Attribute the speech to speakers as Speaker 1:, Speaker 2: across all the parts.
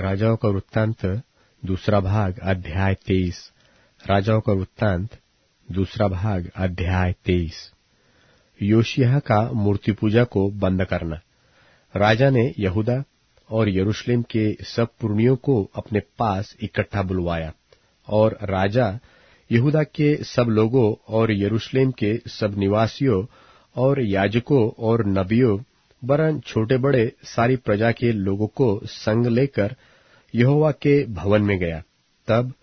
Speaker 1: राजाओं का वृत्तांत दूसरा भाग अध्याय 23। राजाओं का वृत्तांत दूसरा भाग अध्याय 23। योशिय्याह का मूर्ति पूजा को बंद करना। राजा ने यहूदा और यरूशलेम के सब पुरनियों को अपने पास इकट्ठा बुलवाया, और राजा यहूदा के सब लोगों और यरूशलेम के सब निवासियों और याजकों और नबियों वरन छोटे बड़े सारी प्रजा के लोगों को संग लेकर यहोवा के भवन में गया। तब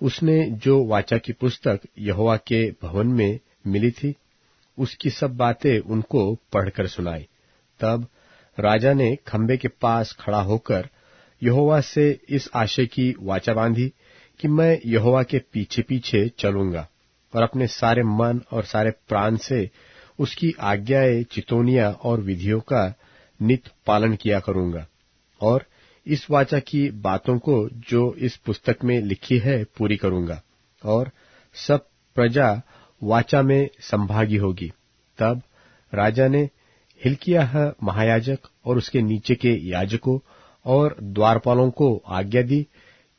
Speaker 1: उसने जो वाचा की पुस्तक यहोवा के भवन में मिली थी, उसकी सब बातें उनको पढ़कर सुनाई। तब राजा ने खंबे के पास खड़ा होकर यहोवा से इस आशय की वाचा बांधी कि मैं यहोवा के पीछे पीछे चलूंगा और अपने सारे मन और सारे प्राण से उसकी आज्ञाएं, चितौनियां और विधियों का नित पालन किया करूंगा, और इस वाचा की बातों को जो इस पुस्तक में लिखी है पूरी करूंगा, और सब प्रजा वाचा में संभागी होगी। तब राजा ने हिल्किय्याह महायाजक और उसके नीचे के याजकों और द्वारपालों को आज्ञा दी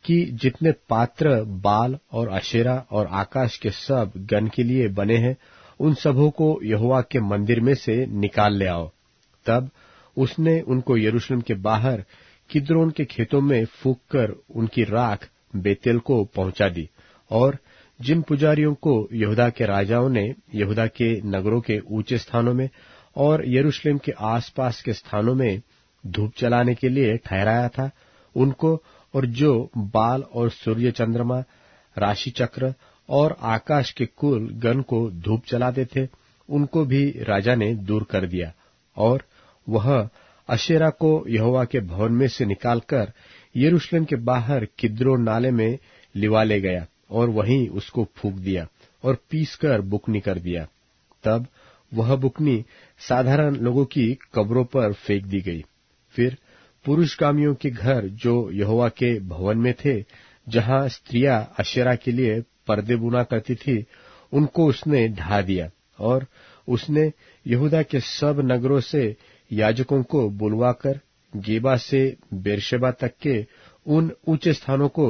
Speaker 1: कि जितने पात्र बाल और अशेरा और आकाश के सब गण के लिए बने हैं, उन सबों को यहोवा के मंदिर में से निकाल ले आओ। तब उसने उनको यरूशलेम के बाहर किद्रोन के खेतों में फूंक कर उनकी राख बेतेल को पहुंचा दी, और जिन पुजारियों को यहूदा के राजाओं ने यहूदा के नगरों के ऊंचे स्थानों में और यरूशलेम के आसपास के स्थानों में धूप जलाने के लिए ठहराया था, उनको, और जो बाल और सूर्य, चंद्रमा, राशि चक्र और आकाश के कुल गण को धूप जलाते थे, उनको भी राजा ने दूर कर दिया। और वह अशेरा को यहोवा के भवन में से निकालकर यरूशलेम के बाहर किद्रोन नाले में लिवा ले गया, और वहीं उसको फूंक दिया और पीसकर बुकनी कर दिया। तब वह बुकनी साधारण लोगों की कब्रों पर फेंक दी गई। फिर पुरुषगामियों के घर जो यहोवा के भवन में थे, जहां स्त्रियां अशेरा के लिए पर्दे बुना करती थी, उनको उसने ढा दिया, और उसने यहूदा के सब नगरों से याजकों को बुलवाकर गेबा से बेरशेबा तक के उन ऊंचे स्थानों को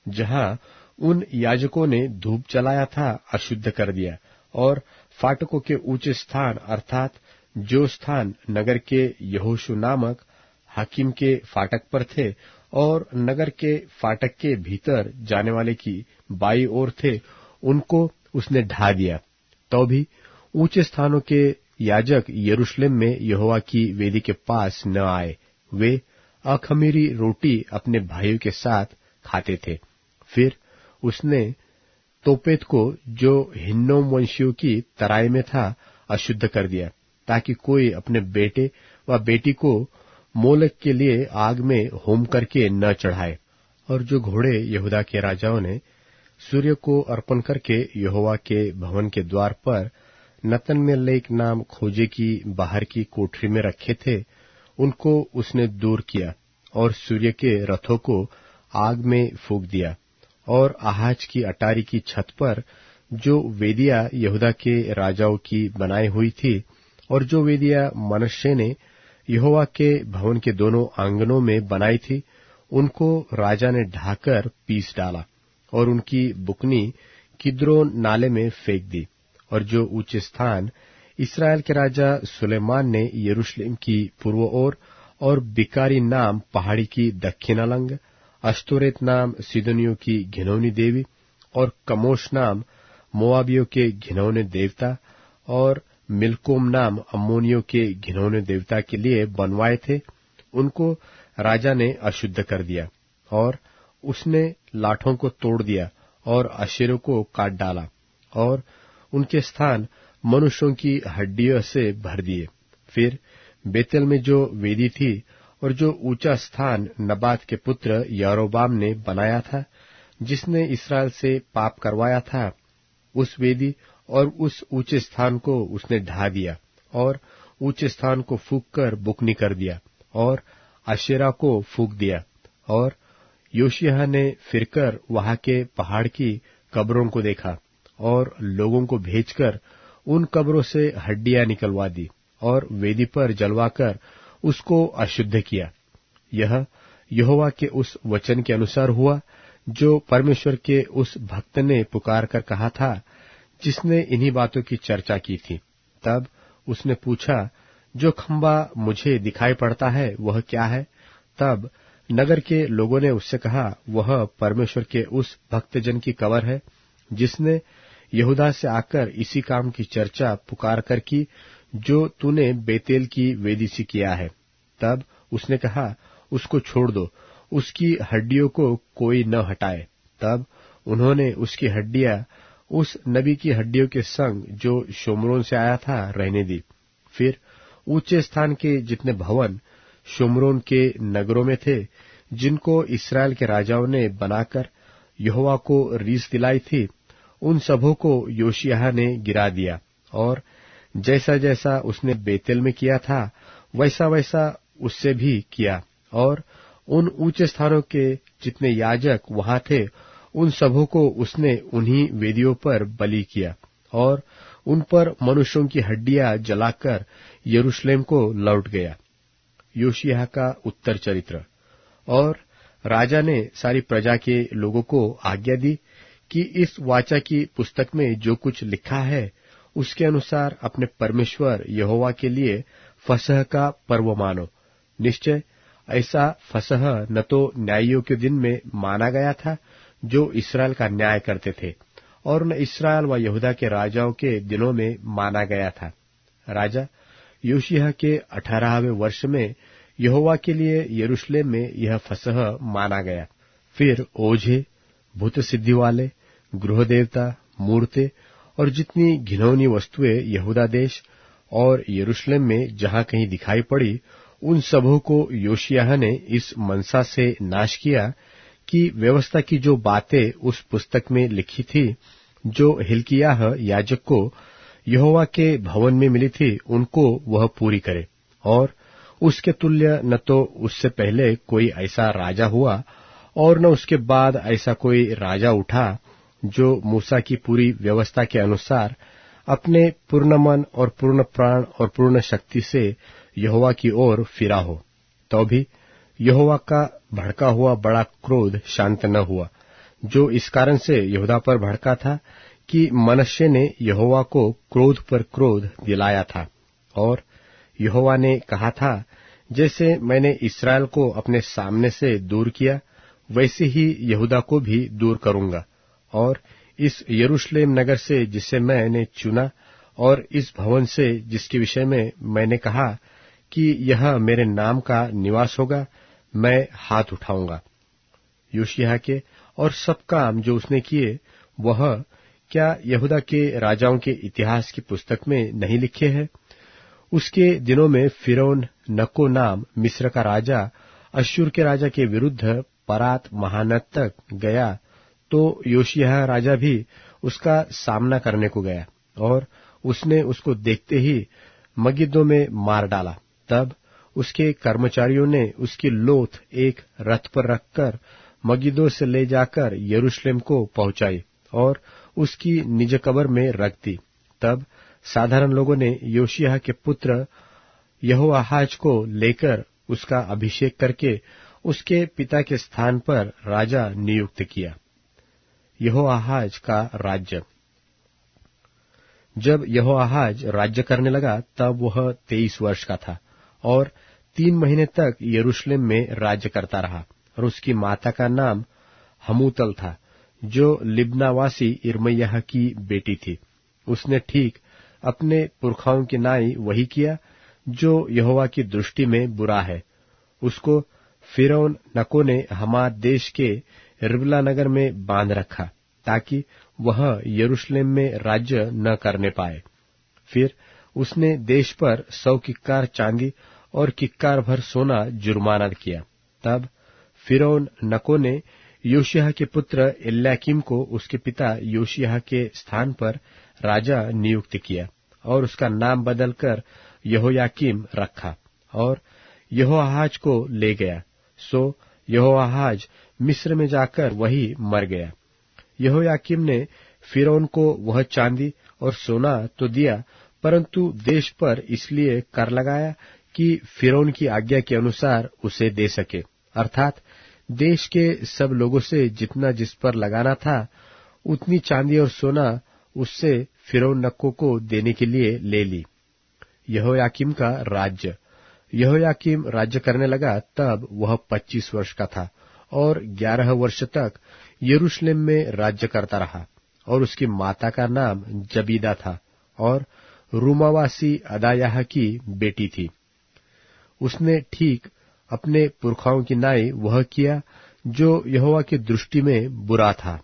Speaker 1: जहां उन याजकों ने धूप जलाया था अशुद्ध कर दिया, और फाटकों के ऊंचे स्थान अर्थात जो स्थान नगर के यहोशू नामक हाकिम के फाटक पर थे और नगर के फाटक के भीतर जाने वाले की बाई ओर थे, उनको उसने ढा दिया। तो भी ऊंचे स्थानों के याजक यरूशलेम में यहोवा की वेदी के पास न आए। वे अखमीरी रोटी अपने भाइयों के साथ खाते थे। फिर उसने तोपेत को, जो हिन्नोम वंशियों की तराई में था, अशुद्ध कर दिया, ताकि कोई अपने बेटे व बेटी को मोलक के लिए आग में होम करके न चढ़ाए। और जो घोड़े यहूदा के राजाओं ने सूर्य को अर्पण करके यहोवा के भवन के द्वार पर नतनमेलेक नाम खोजे की बाहर की कोठरी में रखे थे, उनको उसने दूर किया और सूर्य के रथों को आग में फूंक दिया। और आहाज की अटारी की छत पर जो वेदियां यहूदा के राजाओं की बनाई हुई थी, और जो वेदियां मनश्शे ने यहोवा के भवन के दोनों आंगनों में बनाई थी, उनको राजा ने ढाकर पीस डाला और उनकी बुकनी किद्रोन नाले में फेंक दी। और जो ऊंचे स्थान इस्राएल के राजा सुलेमान ने यरूशलेम की पूर्व ओर और बिकारी नाम पहाड़ी की दक्षिण अलंग, अश्तोरेत नाम सीदोनियों की घिनौनी देवी, और कमोश नाम मोआबियों के घिनौने देवता, और मिल्कोम नाम अम्मोनियों के घिनौने देवता के लिए बनवाए थे, उनको राजा ने अशुद्ध कर दिया। और उसने लाठों को तोड़ दिया और अशेरों को काट डाला, और उनके स्थान मनुष्यों की हड्डियों से भर दिए। फिर बेतेल में जो वेदी थी और जो ऊंचा स्थान नबात के पुत्र यारोबाम ने बनाया था, जिसने इसराइल से पाप करवाया था, उस वेदी और उस ऊंचे स्थान को उसने ढा दिया, और ऊंचे स्थान को फूंक कर बुकनी कर दिया, और अशेरा को फूंक दिया। और योशिय्याह ने फिरकर वहां के पहाड़ की कब्रों को देखा, और लोगों को भेजकर उन कब्रों से हड्डियां निकलवा दी, और वेदी पर जलवाकर उसको अशुद्ध किया। यह यहोवा के उस वचन के अनुसार हुआ जो परमेश्वर के उस भक्त ने पुकार कर कहा था, जिसने इन्हीं बातों की चर्चा की थी। तब उसने पूछा, जो खंबा मुझे दिखाई पड़ता है वह क्या है? तब नगर के लोगों ने उससे कहा, वह परमेश्वर के उस भक्तजन की कब्र है, जिसने यहूदा से आकर इसी काम की चर्चा पुकार कर की, जो तूने बेतेल की वेदी से किया है। तब उसने कहा, उसको छोड़ दो, उसकी हड्डियों को कोई न हटाए। तब उन्होंने उसकी हड्डियां उस नबी की हड्डियों के संग जो शोमरोन से आया था रहने दी। फिर ऊंचे स्थान के जितने भवन शोमरोन के नगरों में थे, जिनको इस्राएल के राजाओं ने बनाकर यहोवा को रीस दिलाई थी, उन सबों को योशिय्याह ने गिरा दिया, और जैसा जैसा उसने बेतेल में किया था वैसा वैसा उससे भी किया। और उन ऊंचे स्थानों के जितने याजक वहां थे, उन सबों को उसने उन्हीं वेदियों पर बलि किया, और उन पर मनुष्यों की हड्डियां जलाकर यरूशलेम को लौट गया। योशिय्याह का उत्तर चरित्र। और राजा ने सारी प्रजा के लोगों को आज्ञा दी कि इस वाचा की पुस्तक में जो कुछ लिखा है उसके अनुसार अपने परमेश्वर यहोवा के लिए फसह का पर्व मानो। निश्चय ऐसा फसह न तो न्यायियों के दिन में माना गया था जो इस्राएल का न्याय करते थे, और न इस्राएल व यहूदा के राजाओं के दिनों में माना गया था। राजा योशिय्याह के 18वें वर्ष में यहोवा के लिए यरूशलेम में यह फसह माना गया। फिर ओझे, भूत सिद्धि वाले, गृह देवता, मूर्ते और जितनी घिनौनी वस्तुएं यहूदा देश और यरूशलेम में जहां कहीं दिखाई पड़ी, उन सबों को योशिय्याह ने इस मनसा से नाश किया कि व्यवस्था की जो बातें उस पुस्तक में लिखी थी, जो हिल्किय्याह याजक को यहोवा के भवन में मिली थी, उनको वह पूरी करे। और उसके तुल्य न तो उससे पहले कोई ऐसा राजा हुआ और न उसके बाद ऐसा कोई राजा उठा जो मूसा की पूरी व्यवस्था के अनुसार अपने पूर्ण मन और पूर्ण प्राण और पूर्ण शक्ति से यहोवा की ओर फिरा हो। तो भी यहोवा का भड़का हुआ बड़ा क्रोध शांत न हुआ, जो इस कारण से यहूदा पर भड़का था कि मनश्शे ने यहोवा को क्रोध पर क्रोध दिलाया था। और यहोवा ने कहा था, जैसे मैंने इस्राएल को अपने सामने से दूर किया, वैसे ही यहूदा को भी दूर करूंगा। और इस यरूशलेम नगर से जिसे मैंने चुना, और इस भवन से जिसके विषय में मैंने कहा कि यह मेरे नाम का निवास होगा, मैं हाथ उठाऊंगा। योशिय्याह के और सब काम जो उसने किए, वह क्या यहूदा के राजाओं के इतिहास की पुस्तक में नहीं लिखे हैं? उसके दिनों में फिरौन नको नाम मिस्र का राजा अश्शूर के राजा के विरुद्ध परात महानद तक गया, तो योशिय्याह राजा भी उसका सामना करने को गया, और उसने उसको देखते ही मगिद्दो में मार डाला। तब उसके कर्मचारियों ने उसकी लोथ एक रथ पर रखकर मगिद्दो से ले जाकर यरूशलेम को पहुंचाई और उसकी निज कब्र में रख दी। तब साधारण लोगों ने योशिय्याह के पुत्र यहोआहाज को लेकर उसका अभिषेक करके उसके पिता के स्थान पर राजा नियुक्त किया। यहोआहाज का राज्य। जब यहोआहाज राज्य करने लगा, तब वह 23 वर्ष का था और 3 महीने तक यरूशलेम में राज्य करता रहा। और उसकी माता का नाम हमूतल था, जो लिब्नावासी इर्मयाह की बेटी थी। उसने ठीक अपने पुरखाओं की नाई वही किया जो यहोवा की दृष्टि में बुरा है। उसको फिरौन नको ने हमात देश के रिबला नगर में बांध रखा, ताकि वह यरूशलेम में राज्य न करने पाए। फिर उसने देश पर 100 किक्कार चांदी और किक्कार भर सोना जुर्माना किया। तब फिरौन नको ने योशिय्याह के पुत्र एल्याकीम को उसके पिता योशिय्याह के स्थान पर राजा नियुक्त किया, और उसका नाम बदलकर यहोयाकीम रखा, और यहोआहाज को ले गया। सो यहोआहाज मिस्र में जाकर वही मर गया। यहोयाकीम ने फिरौन को वह चांदी और सोना तो दिया, परंतु देश पर इसलिए कर लगाया कि फिरौन की आज्ञा के अनुसार उसे दे सके, अर्थात देश के सब लोगों से जितना जिस पर लगाना था उतनी चांदी और सोना उससे फिरौन नक्को को देने के लिए ले ली। यहोयाकीम का राज्य। यहोयाकीम राज्य करने लगा तब वह 25 वर्ष का था और 11 वर्ष तक यरूशलेम में राज्य करता रहा। और उसकी माता का नाम जबीदा था और रूमावासी अदायाह की बेटी थी। उसने ठीक अपने पुरखाओं की नाई वह किया जो यहोवा की दृष्टि में बुरा था।